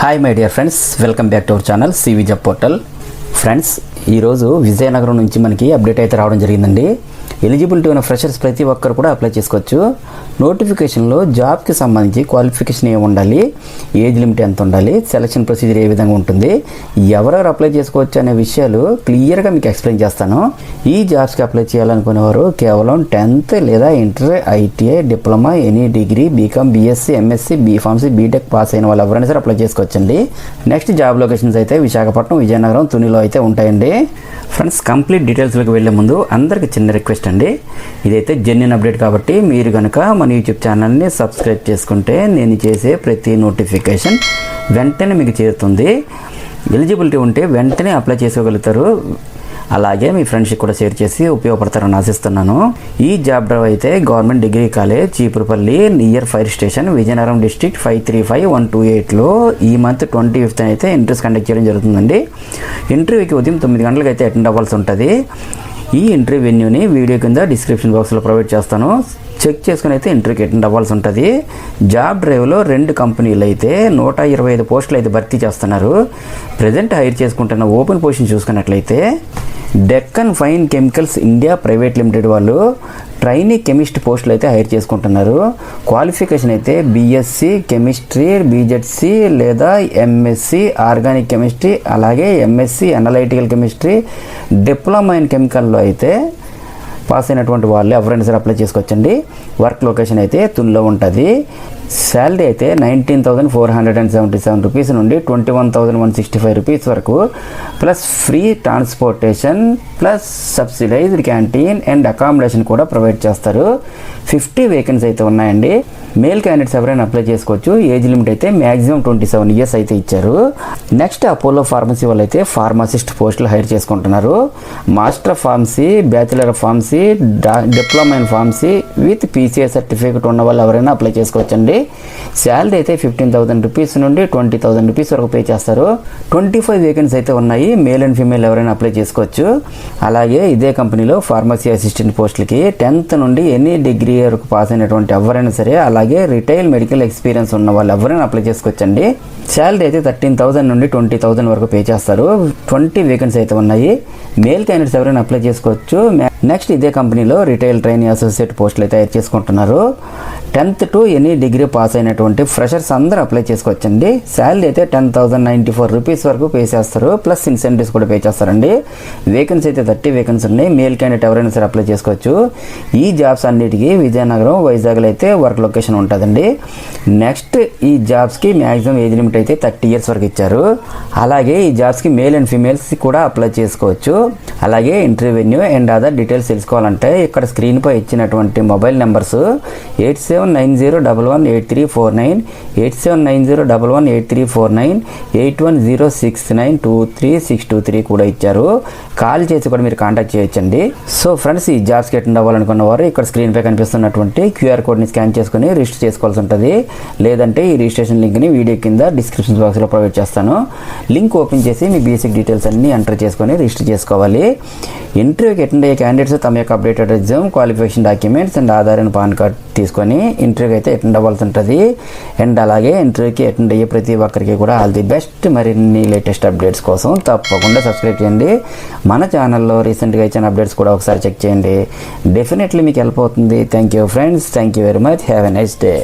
Hi my dear friends, welcome back to our channel CV job portal. Friends, ఈరోజు విజయనగరం నుంచి మనకి update అయితే రావడం జరిగిందండి. ఎలిజిబిలిటీ ఉన్న ఫ్రెషర్స్ ప్రతి ఒక్కరు కూడా అప్లై చేసుకోవచ్చు. నోటిఫికేషన్లో జాబ్కి సంబంధించి క్వాలిఫికేషన్ ఏమి ఉండాలి, ఏజ్ లిమిట్ ఎంత ఉండాలి, సెలక్షన్ ప్రొసీజర్ ఏ విధంగా ఉంటుంది, ఎవరెవరు అప్లై చేసుకోవచ్చు అనే విషయాలు క్లియర్గా మీకు ఎక్స్ప్లెయిన్ చేస్తాను. ఈ జాబ్స్కి అప్లై చేయాలనుకునేవారు కేవలం 10th లేదా inter, ITI, diploma, any degree, BCom, BSc, MSc, B Pharmacy, BTech pass అయిన వాళ్ళు ఎవరైనా సరే అప్లై చేసుకోవచ్చండి. నెక్స్ట్ జాబ్ లొకేషన్స్ అయితే విశాఖపట్నం, విజయనగరం, తునిలో అయితే ఉంటాయండి. ఫ్రెండ్స్, కంప్లీట్ డీటెయిల్స్లోకి వెళ్ళే ముందు అందరికి చిన్న రిక్వెస్ట్ అండి. ఇదైతే జెన్యూన్ అప్డేట్ కాబట్టి మీరు కనుక మన యూట్యూబ్ ఛానల్ని సబ్స్క్రైబ్ చేసుకుంటే నేను చేసే ప్రతి నోటిఫికేషన్ వెంటనే మీకు చేరుతుంది. ఎలిజిబిలిటీ ఉంటే వెంటనే అప్లై చేసుకోగలుగుతారు. అలాగే మీ ఫ్రెండ్స్కి కూడా షేర్ చేసి ఉపయోగపడతారని ఆశిస్తున్నాను. ఈ జాబ్ డ్రైవ్ అయితే government degree college, Cheepurupalli, near fire station, Vizianagaram district 535128లో ఈ మంత్ 25th అయితే ఇంటర్వ్యూస్ కండక్ట్ చేయడం జరుగుతుందండి. ఇంటర్వ్యూకి ఉదయం 9 గంటలకు అయితే అటెండ్ అవ్వాల్సి ఉంటుంది. ఈ ఇంటర్వ్యూ వెన్యూని వీడియో కింద డిస్క్రిప్షన్ బాక్స్లో ప్రొవైడ్ చేస్తాను. చెక్ చేసుకుని అయితే ఇంటర్వ్యూకి అటెండ్ అవ్వాల్సి ఉంటుంది. జాబ్ డ్రైవ్లో 2 కంపెనీలు అయితే 125 పోస్టులు అయితే భర్తీ చేస్తున్నారు. ప్రజెంట్ హైర్ చేసుకుంటున్న ఓపెన్ పొజిషన్ చూసుకున్నట్లయితే Deccan Fine Chemicals India Private Limited వాళ్ళు ట్రైనీ కెమిస్ట్ పోస్టులు అయితే హైర్ చేసుకుంటున్నారు. క్వాలిఫికేషన్ అయితే బీఎస్సీ కెమిస్ట్రీ, బీజెడ్సీ లేదా ఎంఎస్సీ ఆర్గానిక్ కెమిస్ట్రీ, అలాగే MSc analytical chemistry, diploma in కెమికల్లో అయితే పాస్ అయినటువంటి వాళ్ళు ఎవరైనా సరే అప్లై చేసుకోవచ్చండి. వర్క్ లొకేషన్ అయితే తునిలో ఉంటుంది. శాలరీ అయితే 19,477 రూపీస్ నుండి 21,165 రూపీస్ వరకు, plus free transportation, plus subsidised canteen and accommodation కూడా ప్రొవైడ్ చేస్తారు. 50 వేకెన్సీ అయితే ఉన్నాయండి. మేల్ క్యాండిడేట్స్ ఎవరైనా అప్లై చేసుకోవచ్చు. ఏజ్ లిమిట్ అయితే మ్యాక్సిమం 27 ఇయర్స్ అయితే ఇచ్చారు. నెక్స్ట్ అపోలో ఫార్మసీ వాళ్ళు అయితే ఫార్మసిస్ట్ పోస్టులు హైర్ చేసుకుంటున్నారు. Master of pharmacy, bachelor of pharmacy, diploma in pharmacy with PCA certificate ఉన్న వాళ్ళు ఎవరైనా అప్లై చేసుకోవచ్చండి. శాలరీ అయితే 15,000 రూపీస్ నుండి 20,000 రూపీస్ వరకు పే చేస్తారు. 25 వేకెన్సీ అయితే ఉన్నాయి. మేల్ అండ్ ఫీమేల్ ఎవరైనా అప్లై చేసుకోవచ్చు. అలాగే ఇదే కంపెనీలో ఫార్మసీ అసిస్టెంట్ పోస్టులకి 10th నుండి ఎనీ డిగ్రీ వరకు పాస్ అయినటువంటి ఎవరైనా సరే, అలాగే రిటైల్ మెడికల్ ఎక్స్పీరియన్స్ ఉన్న వాళ్ళు ఎవరైనా అప్లై చేసుకోవచ్చండి. శాలరీ అయితే 13,000 నుండి 20,000 వరకు పే చేస్తారు. 20 వేకెన్సీ అయితే ఉన్నాయి. మేల్ క్యాండిడేట్స్ ఎవరైనా అప్లై చేసుకోవచ్చు. నెక్స్ట్ ఇదే కంపెనీలో రిటైల్ ట్రైనింగ్ అసోసియేట్ పోస్టులు అయితే తయారు చేసుకుంటున్నారు. 10th to any degree pass అయినటువంటి ఫ్రెషర్స్ అందరూ అప్లై చేసుకోవచ్చండి. శాలరీ అయితే 10,094 రూపీస్ వరకు పే చేస్తారు. ప్లస్ ఇన్సెంటివ్స్ కూడా పే చేస్తారండి. వేకెన్సీ అయితే 30 వేకెన్సీ ఉన్నాయి. మేల్ క్యాండిడేట్ ఎవరైనా సరే అప్లై చేసుకోవచ్చు. ఈ జాబ్స్ అన్నిటికీ విజయనగరం, వైజాగ్లో అయితే వర్క్ లొకేషన్ ఉంటుందండి. నెక్స్ట్ ఈ జాబ్స్కి మ్యాక్సిమం ఏజ్ లిమిట్ అయితే 30 ఇయర్స్ వరకు ఇచ్చారు. అలాగే ఈ జాబ్స్కి మేల్ అండ్ ఫీమేల్స్ కూడా అప్లై చేసుకోవచ్చు. అలాగే interview venue and other details తెలుసుకోవాలంటే ఇక్కడ స్క్రీన్పై ఇచ్చినటువంటి మొబైల్ నెంబర్స్ 8790118349, 8790118349, 8106923623 కూడా ఇచ్చారు. కాల్ చేసి కూడా మీరు కాంటాక్ట్ చేయొచ్చండి. సో ఫ్రెండ్స్, ఈ జాబ్స్కి అటెండ్ అవ్వాలనుకున్న వారు ఇక్కడ స్క్రీన్పై కనిపిస్తున్నటువంటి QR కోడ్ని స్కాన్ చేసుకుని రిజిస్టర్ చేసుకోవాల్సి ఉంటుంది. లేదంటే ఈ రిజిస్ట్రేషన్ లింక్ని వీడియో కింద డిస్క్రిప్షన్ బాక్స్లో ప్రొవైడ్ చేస్తాను. లింక్ ఓపెన్ చేసి మీ బేసిక్ డీటెయిల్స్ అన్నీ ఎంటర్ చేసుకొని రిజిస్టర్ చేసుకోవాలి. ఇంటర్వ్యూకి అటెండ్ అయ్యే క్యాండిడేట్స్ తమ యొక్క updated exam, qualification documents and Aadhaar and pan card తీసుకొని ఇంటర్వ్యూకి అయితే అటెండ్ అవ్వాల్సి ఉంటుంది. అండ్ అలాగే ఇంటర్వ్యూకి అటెండ్ అయ్యే ప్రతి ఒక్కరికి కూడా ఆల్ ది బెస్ట్. మరిన్ని లేటెస్ట్ అప్డేట్స్ కోసం తప్పకుండా సబ్స్క్రైబ్ చేయండి. మన ఛానల్లో రీసెంట్గా ఇచ్చిన అప్డేట్స్ కూడా ఒకసారి చెక్ చేయండి. డెఫినెట్లీ మీకు హెల్ప్ అవుతుంది. Thank you friends. Thank you very much. Have a nice day.